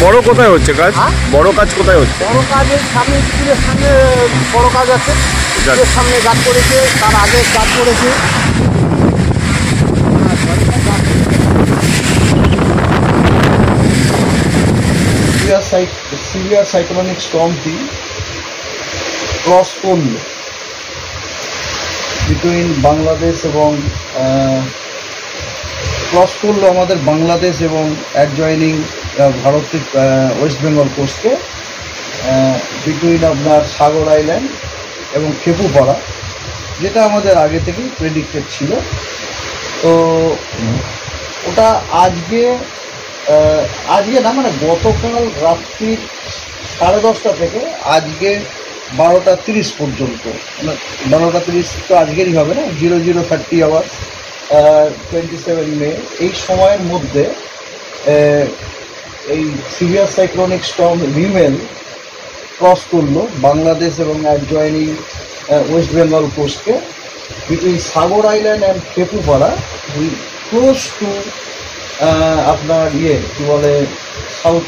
বড় কোথায় হচ্ছে কাজ? বড় কাজ কোথায় হচ্ছে? বড় কাজের সামনে, স্কুলের সামনে বড় কাজ আছে, স্কুলের সামনে গাছ করেছে, তার আগে গাছ করেছে। সিভিয়ার সাইক্লোনিক স্টর্মটি ক্রস করল বিটুইন বাংলাদেশ এবং ক্রস করলো আমাদের বাংলাদেশ এবং অ্যাডজয়নিং ভারতের ওয়েস্ট বেঙ্গল কোস্টকে, বিটুইন আপনার সাগর আইল্যান্ড এবং খেপুপাড়া, যেটা আমাদের আগে থেকেই প্রেডিক্টেড ছিল। তো ওটা আজকে না, মানে গতকাল রাত্রি 10:30 থেকে আজকে 12:30 পর্যন্ত, 12:30 তো আজকেরই হবে না, 00:30 আওয়ার্স 27 মে, এই সময়ের মধ্যে এই severe cyclonic storm Remal cross করলো বাংলাদেশ এবং অ্যাডজয়নিং ওয়েস্ট বেঙ্গল কোস্টকে, between Sagar Island and Khepupara, close to আপনার কি বলে south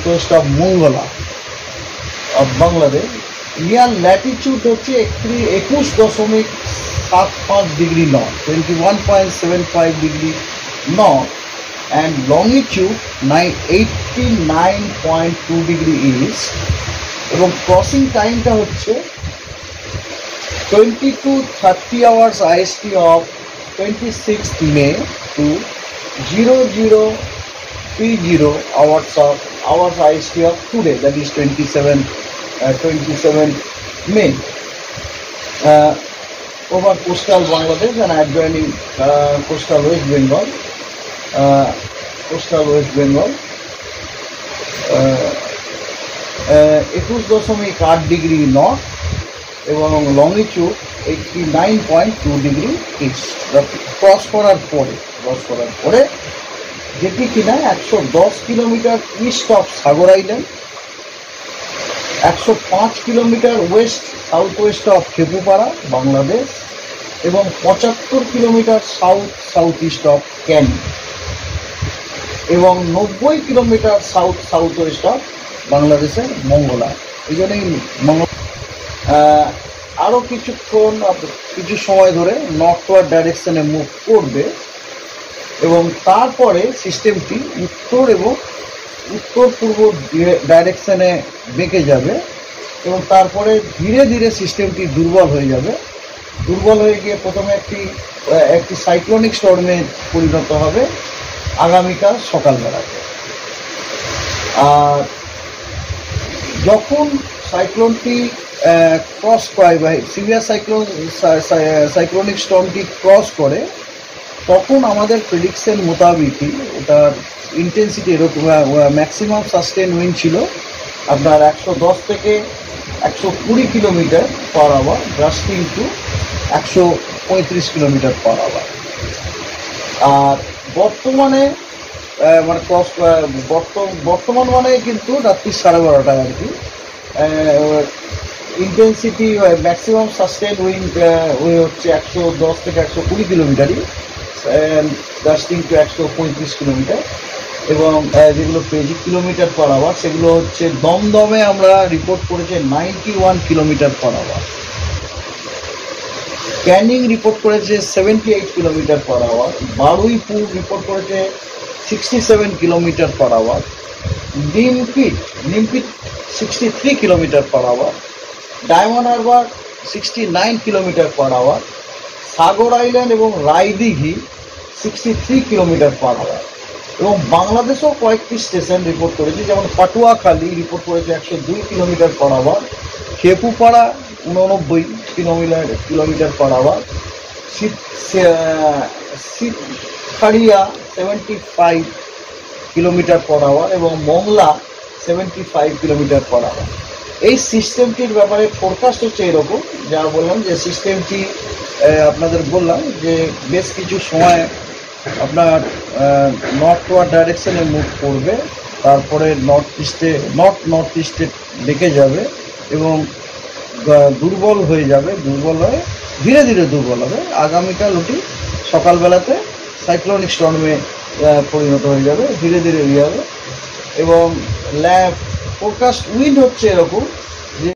west of Mongla of Bangladesh. Near latitude হচ্ছে 21.75 degree north, 21.75 degree north, and longitude 89.2 degree east, এবং ক্রসিং টাইমটা হচ্ছে 22:30 hours IST of 26th May to 00:30 hours IST of today, that is 27 May, over coastal Bangladesh and adjoining coastal West Bengal, 21.8 degree north এবং লংজিটিউড 89.2 degree east cross করার পরে যেটি কিনা 110 kilometre east of Sagar island, 105 kilometre south west of Khepupara Bangladesh, এবং 75 kilometre south east of Kani, এবং 90 kilometre south west of বাংলাদেশের মঙ্গলা। এই জন্যই আরও কিছু সময় ধরে নর্থওয়ার্ড ডাইরেকশনে মুভ করবে, এবং তারপরে সিস্টেমটি উত্তর পূর্ব ডাইরেকশনে বেঁকে যাবে, এবং তারপরে ধীরে ধীরে সিস্টেমটি দুর্বল হয়ে যাবে। দুর্বল হয়ে গিয়ে প্রথমে একটি সাইক্লোনিক স্টর্মে পরিণত হবে আগামীকাল সকালবেলাতে। আর যখন সাইক্লোনটি ক্রস করে বা সিভিয়ার সাইক্লোনিক স্টর্মটি ক্রস করে, তখন আমাদের প্রেডিকশন মোতাবেকই ওটার ইন্টেন্সিটি এরকম, ম্যাক্সিমাম সাস্টেন উইন্ড ছিল আপনার 110 থেকে 120 kilometre per hour, bursting to 135 kilometre per hour. আর বর্তমানে মানে কিন্তু রাত্রি 12:30 আর কি, ইন্টেন্সিটি ম্যাক্সিমাম সাস্টেন উইন্ড হচ্ছে 110 থেকে 120 কিলোমিটারই, ব্রাস্টিং টু 135 কিলোমিটার, এবং যেগুলো পেজি কিলোমিটার পার আওয়ার সেগুলো হচ্ছে দমদমে আমরা রিপোর্ট করেছে 91 kilometre per hour, Canning report করেছে 78 kilometre per hour, Baruipur report করেছে 67 kilometre per hour, Nimpith 63 kilometre per hour, Diamond Harbour 69 kilometre per hour, Sagar Island এবং রায়দিঘি 63 কিলোমিটার পার আওয়ার। এবং বাংলাদেশেও কয়েকটি স্টেশন রিপোর্ট করেছে, যেমন পাটুয়াখালী রিপোর্ট করেছে 102 kilometre per hour, Khepupara 89 kilometre per hour, Shibkharia 75 kilometre per hour এবং মংলা 75 কিলোমিটার পার আওয়ার। এই সিস্টেমটির ব্যাপারে ফোরকাস্ট হচ্ছে এরকম, যা বললাম যে সিস্টেমটি আপনাদের বললাম যে বেশ কিছু সময় আপনার নর্থওয়ার্ড ডাইরেকশনে মুভ করবে, তারপরে নর্থ ইস্টে ডেকে যাবে এবং দুর্বল হয়ে ধীরে ধীরে দুর্বল হবে। আগামীকাল ওটি সকালবেলাতে সাইক্লোনিক স্টর্মে পরিণত হয়ে যাবে, ধীরে ধীরে ইয়ে হবে। এবং ফোরকাস্ট উইন্ড হচ্ছে এরকম